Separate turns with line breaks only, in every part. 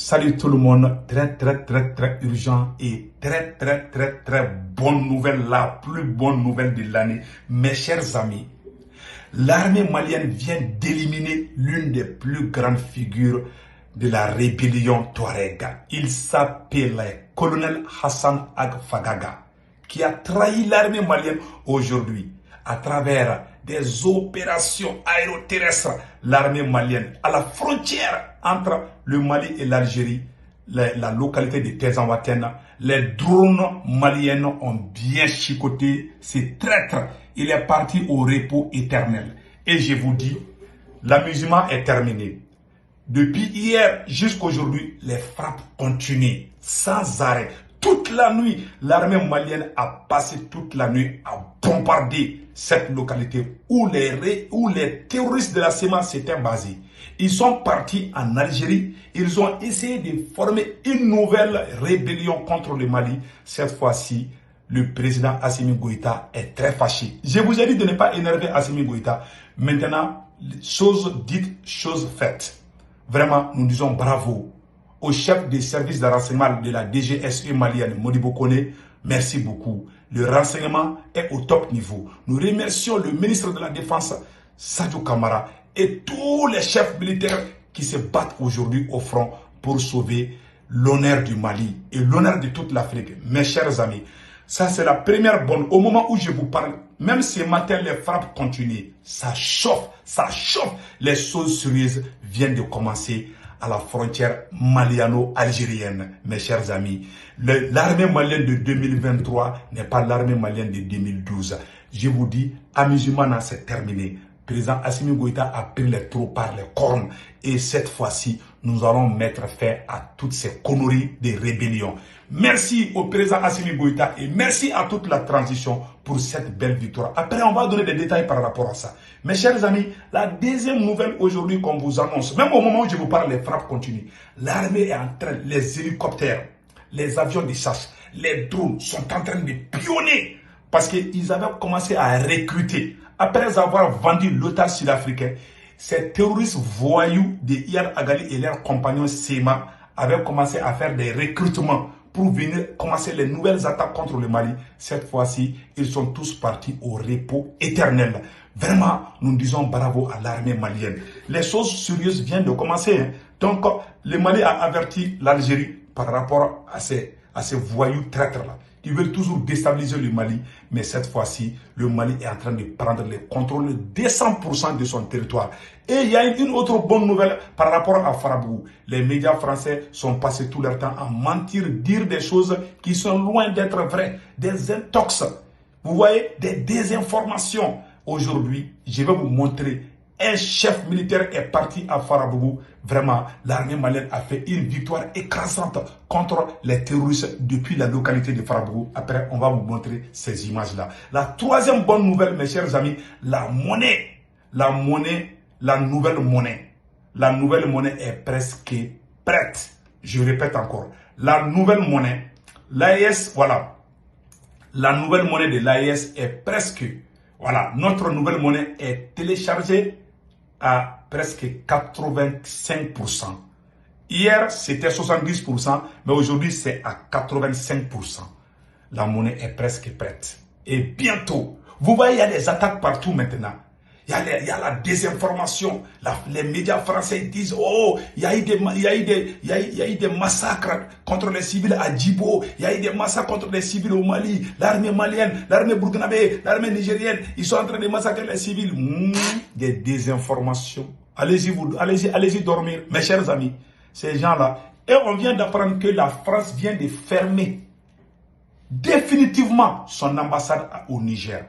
Salut tout le monde, très urgent et très bonne nouvelle, la plus bonne nouvelle de l'année. Mes chers amis, l'armée malienne vient d'éliminer l'une des plus grandes figures de la rébellion Touareg. Il s'appelait colonel Hassan Ag Fagaga, qui a trahi l'armée malienne aujourd'hui à travers des opérations aéroterrestres. L'armée malienne, à la frontière entre le Mali et l'Algérie, la localité de Tezanwaten, les drones maliens ont bien chicoté ces traîtres. Il est parti au repos éternel. Et je vous dis, l'amusement est terminé. Depuis hier jusqu'à aujourd'hui, les frappes continuent sans arrêt. Toute la nuit, l'armée malienne a passé toute la nuit à bombarder cette localité où les terroristes de la CEMA s'étaient basés. Ils sont partis en Algérie, ils ont essayé de former une nouvelle rébellion contre le Mali. Cette fois-ci, le président Assimi Goïta est très fâché. Je vous ai dit de ne pas énerver Assimi Goïta. Maintenant, chose dite, chose faite. Vraiment, nous disons bravo au chef des services de renseignement de la DGSE malienne, Modibo Kone. Merci beaucoup. Le renseignement est au top niveau. Nous remercions le ministre de la Défense, Sadio Kamara, et tous les chefs militaires qui se battent aujourd'hui au front pour sauver l'honneur du Mali et l'honneur de toute l'Afrique. Mes chers amis, ça c'est la première bonne. Au moment où je vous parle, même ce matin, les frappes continuent. Ça chauffe. Les choses sérieuses viennent de commencer à la frontière maliano-algérienne, mes chers amis. L'armée malienne de 2023 n'est pas l'armée malienne de 2012. Je vous dis, amusement, c'est terminé. Président Assimi Goïta a pris les taureaux par les cornes. Et cette fois-ci, nous allons mettre fin à toutes ces conneries de rébellion. Merci au président Assimi Goïta et merci à toute la transition pour cette belle victoire. Après, on va donner des détails par rapport à ça. Mes chers amis, la deuxième nouvelle aujourd'hui qu'on vous annonce, même au moment où je vous parle, les frappes continuent. L'armée est en train, les hélicoptères, les avions de chasse, les drones sont en train de pionner parce qu'ils avaient commencé à recruter. Après avoir vendu l'otage sud-africain, ces terroristes voyous de Iyad Agali et leurs compagnons SEMA avaient commencé à faire des recrutements pour venir commencer les nouvelles attaques contre le Mali. Cette fois-ci, ils sont tous partis au repos éternel. Vraiment, nous disons bravo à l'armée malienne. Les choses sérieuses viennent de commencer. Donc, le Mali a averti l'Algérie par rapport à ces voyous traîtres-là. Ils veulent toujours déstabiliser le Mali, mais cette fois-ci, le Mali est en train de prendre le contrôle de 100% de son territoire. Et il y a une autre bonne nouvelle par rapport à Farabougou. Les médias français sont passés tout leur temps à mentir, dire des choses qui sont loin d'être vraies, des intox. Vous voyez, des désinformations. Aujourd'hui, je vais vous montrer. Un chef militaire est parti à Farabougou. Vraiment, l'armée malienne a fait une victoire écrasante contre les terroristes depuis la localité de Farabougou. Après, on va vous montrer ces images-là. La troisième bonne nouvelle, mes chers amis, la nouvelle monnaie est presque prête. Je répète encore. La nouvelle monnaie, l'AES, voilà. La nouvelle monnaie de l'AES est presque, voilà, notre nouvelle monnaie est téléchargée à presque 85%. Hier, c'était 70%, mais aujourd'hui, c'est à 85%. La monnaie est presque prête. Et bientôt, vous voyez, il y a des attaques partout maintenant. Il y a la désinformation. Les médias français disent, oh, il y a eu des massacres contre les civils à Djibo. Il y a eu des massacres contre les civils au Mali. L'armée malienne, l'armée burkinabé, l'armée nigérienne, ils sont en train de massacrer les civils. Des désinformations. Allez-y dormir, mes chers amis. Ces gens-là. Et on vient d'apprendre que la France vient de fermer définitivement son ambassade au Niger.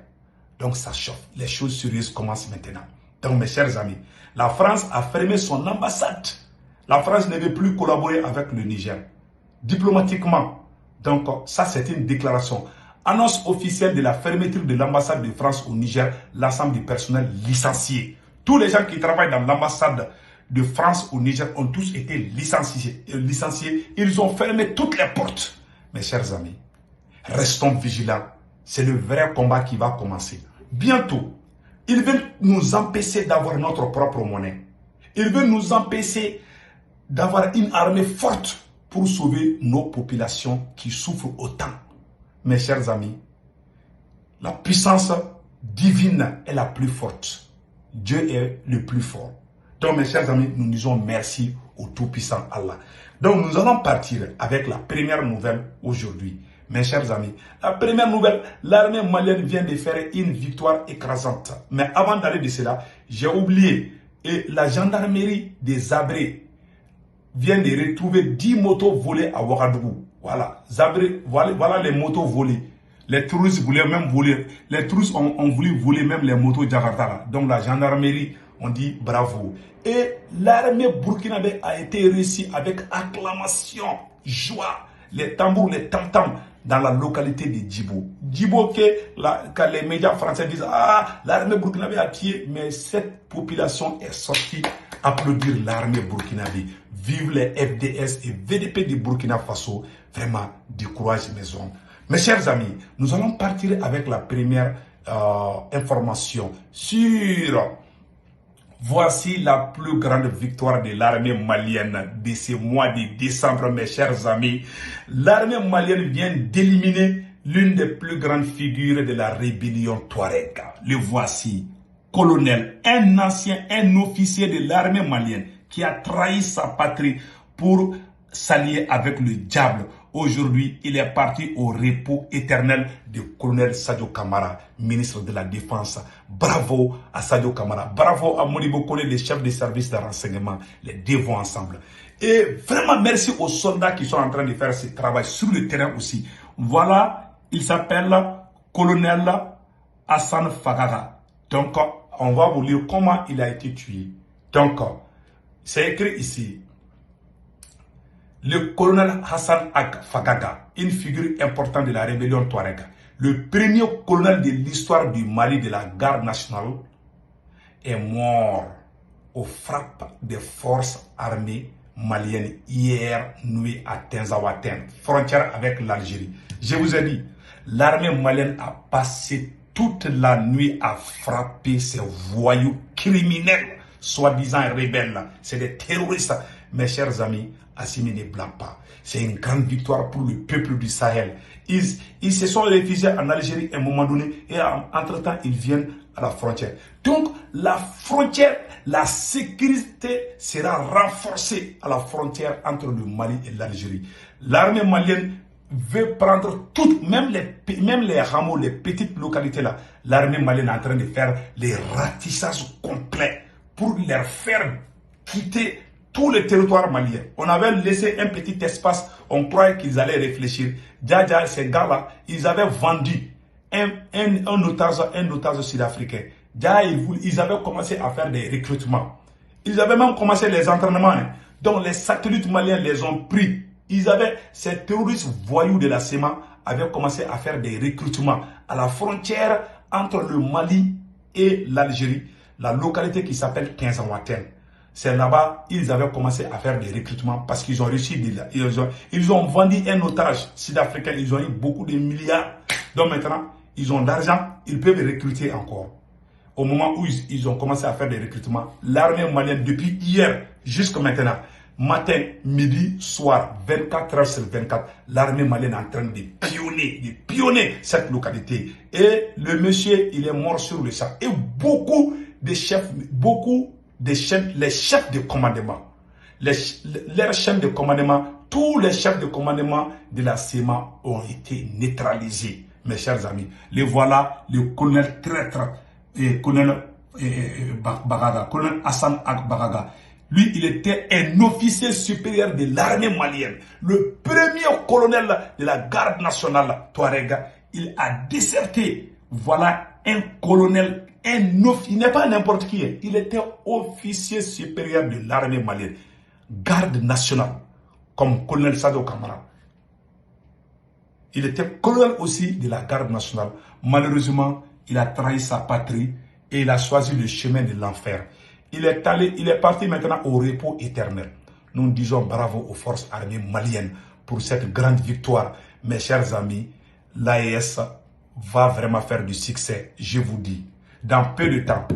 Donc ça chauffe. Les choses sérieuses commencent maintenant. Donc mes chers amis, la France a fermé son ambassade. La France ne veut plus collaborer avec le Niger. Diplomatiquement. Donc ça c'est une déclaration. Annonce officielle de la fermeture de l'ambassade de France au Niger. L'ensemble du personnel licencié. Tous les gens qui travaillent dans l'ambassade de France au Niger ont tous été licenciés. Ils ont fermé toutes les portes. Mes chers amis, restons vigilants. C'est le vrai combat qui va commencer. Bientôt, ils veulent nous empêcher d'avoir notre propre monnaie. Ils veulent nous empêcher d'avoir une armée forte pour sauver nos populations qui souffrent autant. Mes chers amis, la puissance divine est la plus forte. Dieu est le plus fort. Donc mes chers amis, nous disons merci au Tout-Puissant Allah. Donc nous allons partir avec la première nouvelle aujourd'hui. Mes chers amis, la première nouvelle, l'armée malienne vient de faire une victoire écrasante. Mais avant d'aller de cela, j'ai oublié, et la gendarmerie des Zabré vient de retrouver 10 motos volées à Ouagadougou. Voilà, Zabré, voilà les motos volées. Les touristes voulaient même voler, les touristes ont voulu voler même les motos Jakarta. Donc la gendarmerie, on dit bravo. Et l'armée burkinabé a été réussie avec acclamation, joie, les tambours, les tam-tams dans la localité de Djibo. Djibo, quand les médias français disent « Ah, l'armée burkinabé a tué », mais cette population est sortie applaudir l'armée burkinabé. Vive les FDS et VDP de Burkina Faso. Vraiment, du courage, mes hommes. Mes chers amis, nous allons partir avec la première information sur... Voici la plus grande victoire de l'armée malienne de ce mois de décembre, mes chers amis. L'armée malienne vient d'éliminer l'une des plus grandes figures de la rébellion Touareg. Le voici, colonel, un ancien, un officier de l'armée malienne qui a trahi sa patrie pour s'allier avec le diable. Aujourd'hui, il est parti au repos éternel du colonel Sadio Kamara, ministre de la Défense. Bravo à Sadio Kamara, bravo à Modibo Kone, les chefs des services de renseignement. Les deux vont ensemble. Et vraiment, merci aux soldats qui sont en train de faire ce travail sur le terrain aussi. Voilà, il s'appelle colonel Hassan Fagaga. Donc, on va vous lire comment il a été tué. Donc, c'est écrit ici. Le colonel Hassan Fagaga, une figure importante de la rébellion Touareg, le premier colonel de l'histoire du Mali de la garde nationale, est mort aux frappes des forces armées maliennes hier nuit à Tinzaouaten, frontière avec l'Algérie. Je vous ai dit, l'armée malienne a passé toute la nuit à frapper ces voyous criminels, soi-disant rebelles. C'est des terroristes. Mes chers amis, Assimi ne blague pas. C'est une grande victoire pour le peuple du Sahel. Ils se sont réfugiés en Algérie à un moment donné et entre-temps, ils viennent à la frontière. Donc, la frontière, la sécurité sera renforcée à la frontière entre le Mali et l'Algérie. L'armée malienne veut prendre toutes, même les hameaux, les petites localités là. L'armée malienne est en train de faire les ratissages complets pour leur faire quitter tout le territoire malien. On avait laissé un petit espace, on croyait qu'ils allaient réfléchir. Déjà, ces gars-là, ils avaient vendu un otage sud-africain. Déjà, ils avaient commencé à faire des recrutements. Ils avaient même commencé les entraînements. Donc, les satellites maliens les ont pris. Ces terroristes voyous de la SEMA avaient commencé à faire des recrutements à la frontière entre le Mali et l'Algérie, la localité qui s'appelle Tinzaouaten. C'est là-bas, ils avaient commencé à faire des recrutements parce qu'ils ont réussi. Ils ont vendu un otage sud-africain. Ils ont eu beaucoup de milliards. Donc maintenant, ils ont d'argent. Ils peuvent recruter encore. Au moment où ils ont commencé à faire des recrutements, l'armée malienne, depuis hier jusqu'à maintenant, matin, midi, soir, 24 heures sur 24, l'armée malienne est en train de pionner cette localité. Et le monsieur, il est mort sur le champ. Et les chefs de commandement, leurs chefs de commandement, tous les chefs de commandement de la SEMA ont été neutralisés, mes chers amis. Le voilà, le colonel traître, colonel Bagaga, colonel Hassan Bagaga. Lui, il était un officier supérieur de l'armée malienne, le premier colonel de la garde nationale Touareg. Il a déserté. Voilà un colonel. Il n'est pas n'importe qui. Il était officier supérieur de l'armée malienne, garde nationale, comme colonel Sadio Kamara. Il était colonel aussi de la garde nationale. Malheureusement, il a trahi sa patrie et il a choisi le chemin de l'enfer. Il est parti maintenant au repos éternel. Nous disons bravo aux forces armées maliennes pour cette grande victoire. Mes chers amis, l'AES va vraiment faire du succès, je vous dis. Dans peu de temps,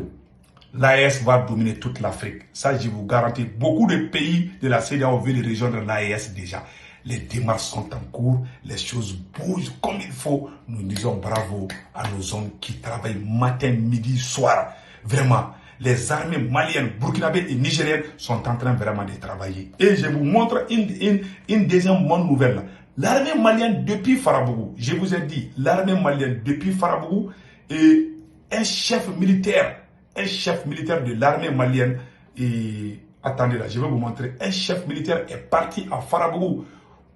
l'AES va dominer toute l'Afrique. Ça, je vous garantis. Beaucoup de pays de la CEDEAO veulent rejoindre l'AES déjà. Les démarches sont en cours, les choses bougent comme il faut. Nous disons bravo à nos hommes qui travaillent matin, midi, soir. Vraiment, les armées maliennes, burkinabées et nigériennes sont en train vraiment de travailler. Et je vous montre une deuxième bonne nouvelle. L'armée malienne depuis Farabougou, je vous ai dit, l'armée malienne depuis Farabougou est un chef militaire de l'armée malienne. Et attendez là, je vais vous montrer. Un chef militaire est parti à Farabougou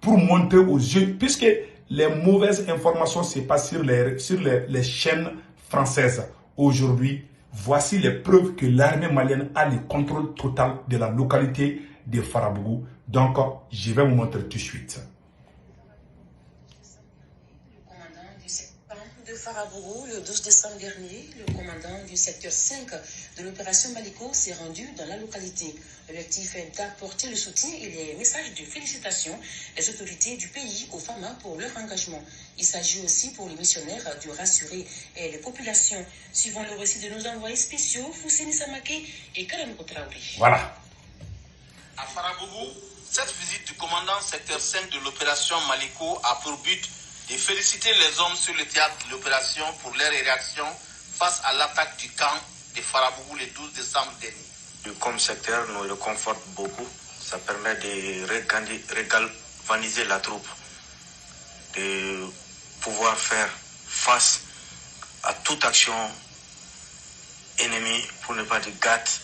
pour montrer aux yeux, puisque les mauvaises informations se passent sur les chaînes françaises. Aujourd'hui, voici les preuves que l'armée malienne a le contrôle total de la localité de Farabougou. Donc, je vais vous montrer tout de suite.
Farabougou, le 12 décembre dernier, le commandant du secteur 5 de l'opération Maliko s'est rendu dans la localité. L'objectif est d'apporter le soutien et les messages de félicitations des autorités du pays aux femmes pour leur engagement. Il s'agit aussi pour les missionnaires de rassurer les populations. Suivant le récit de nos envoyés spéciaux, Fousseni Samake et Karam Kotraouri.
Voilà.
À Farabougou, cette visite du commandant secteur 5 de l'opération Maliko a pour but de féliciter les hommes sur le théâtre de l'opération pour leur réaction face à l'attaque du camp de Farabougou le 12 décembre dernier.
Comme secteur nous réconforte beaucoup. Ça permet de regalvaniser la troupe, de pouvoir faire face à toute action ennemie, pour ne pas dire gâte,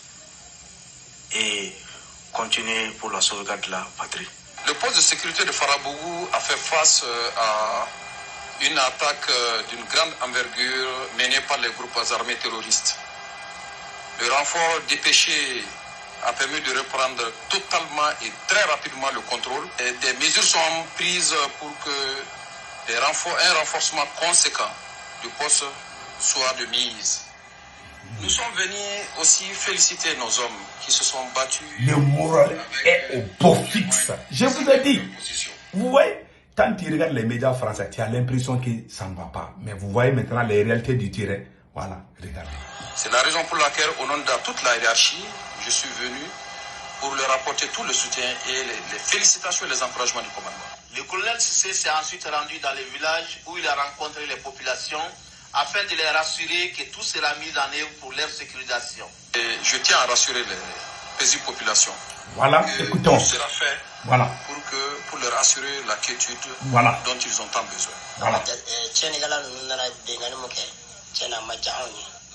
et continuer pour la sauvegarde de la patrie.
Le poste de sécurité de Farabougou a fait face à une attaque d'une grande envergure menée par les groupes armés terroristes. Le renfort dépêché a permis de reprendre totalement et très rapidement le contrôle. Et des mesures sont prises pour que un renforcement conséquent du poste soit de mise. Nous sommes venus aussi féliciter nos hommes qui se sont battus.
Le moral est au beau fixe. Je vous ai dit. Vous voyez, quand tu regardes les médias français, tu as l'impression que ça ne va pas. Mais vous voyez maintenant les réalités du terrain. Voilà, regardez.
C'est la raison pour laquelle, au nom de toute la hiérarchie, je suis venu pour leur apporter tout le soutien et les félicitations et les encouragements du commandement.
Le colonel Cissé s'est ensuite rendu dans les villages où il a rencontré les populations afin de les rassurer que tout sera mis en œuvre pour leur sécurisation.
Et je tiens à rassurer les paisibles populations.
Voilà, écoutons.
Tout sera fait pour leur assurer la quiétude dont ils ont tant besoin.
Voilà.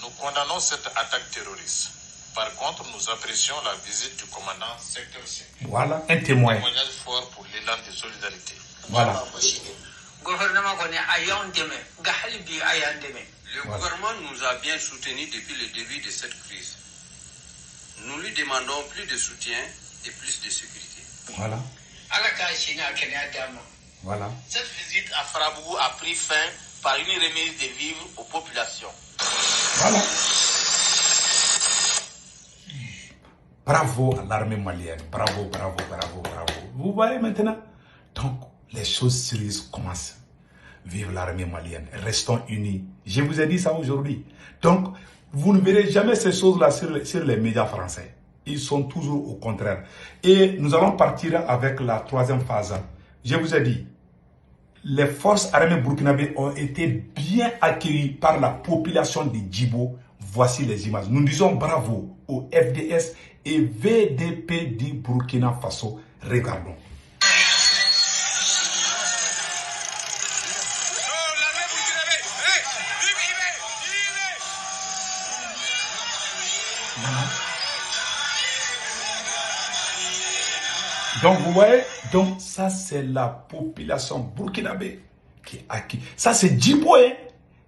Nous condamnons cette attaque terroriste. Par contre, nous apprécions la visite du commandant secteur 5.
Voilà, un témoin.
Un témoignage fort pour l'élan de solidarité.
Voilà.
Le gouvernement nous a bien soutenus depuis le début de cette crise. Nous lui demandons plus de soutien et plus de sécurité.
Voilà. Voilà.
Cette visite à Farabougou a pris fin par une remise de vivres aux populations.
Voilà. Bravo à l'armée malienne. Bravo, bravo, bravo, bravo. Vous voyez maintenant? Donc, les choses sérieuses commencent. Vive l'armée malienne. Restons unis. Je vous ai dit ça aujourd'hui. Donc, vous ne verrez jamais ces choses-là sur les médias français. Ils sont toujours au contraire. Et nous allons partir avec la troisième phase. Je vous ai dit, les forces armées burkinabées ont été bien accueillies par la population de Djibo. Voici les images. Nous disons bravo au FDS et VDP du Burkina Faso. Regardons. Donc vous voyez, donc ça c'est la population burkinabé qui a acquis. Ça c'est Djibo, hein?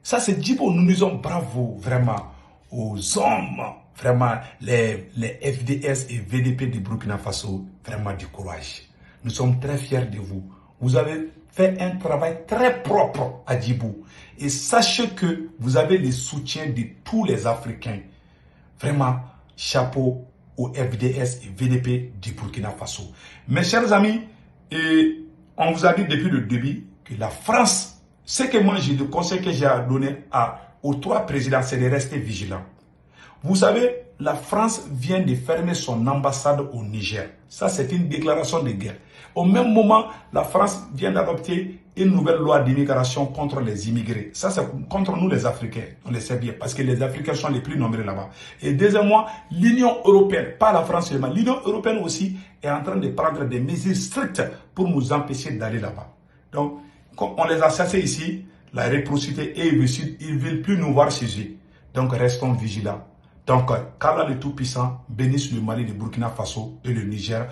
Ça c'est Djibo. Nous disons bravo vraiment aux hommes, vraiment les FDS et VDP du Burkina Faso, vraiment du courage. Nous sommes très fiers de vous. Vous avez fait un travail très propre à Djibo. Et sachez que vous avez le soutien de tous les Africains. Vraiment, chapeau au FDS et VDP du Burkina Faso. Mes chers amis, on vous a dit depuis le début que la France, ce que moi le conseil que j'ai donné aux trois présidents, c'est de rester vigilants. Vous savez, la France vient de fermer son ambassade au Niger. Ça, c'est une déclaration de guerre. Au même moment, la France vient d'adopter une nouvelle loi d'immigration contre les immigrés. Ça, c'est contre nous les Africains. On le sait bien, parce que les Africains sont les plus nombreux là-bas. Et deuxièmement, l'Union européenne, pas la France seulement, l'Union européenne aussi est en train de prendre des mesures strictes pour nous empêcher d'aller là-bas. Donc, comme on les a chassés ici, la réciprocité, et ils ne veulent plus nous voir chez eux. Donc, restons vigilants. Donc, qu'Allah le Tout-Puissant bénisse le Mali, le Burkina Faso et le Niger.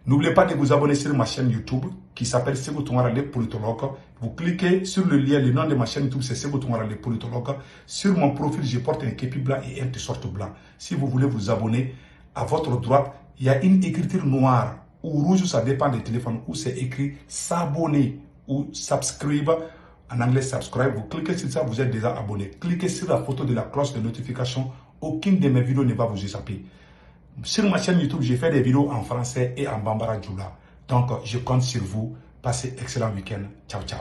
N'oubliez pas de vous abonner sur ma chaîne YouTube qui s'appelle Sékou Tounkara le politologue. Vous cliquez sur le lien, le nom de ma chaîne YouTube, c'est Sékou Tounkara le politologue. Sur mon profil, je porte un képi blanc et un t-shirt blanc. Si vous voulez vous abonner, à votre droite, il y a une écriture noire ou rouge, ça dépend des téléphones, où c'est écrit s'abonner ou subscribe. En anglais, subscribe. Vous cliquez sur ça, vous êtes déjà abonné. Cliquez sur la photo de la cloche de notification. Aucune de mes vidéos ne va vous échapper. Sur ma chaîne YouTube, j'ai fait des vidéos en français et en Bambara Djoula. Donc, je compte sur vous. Passez excellent week-end. Ciao, ciao.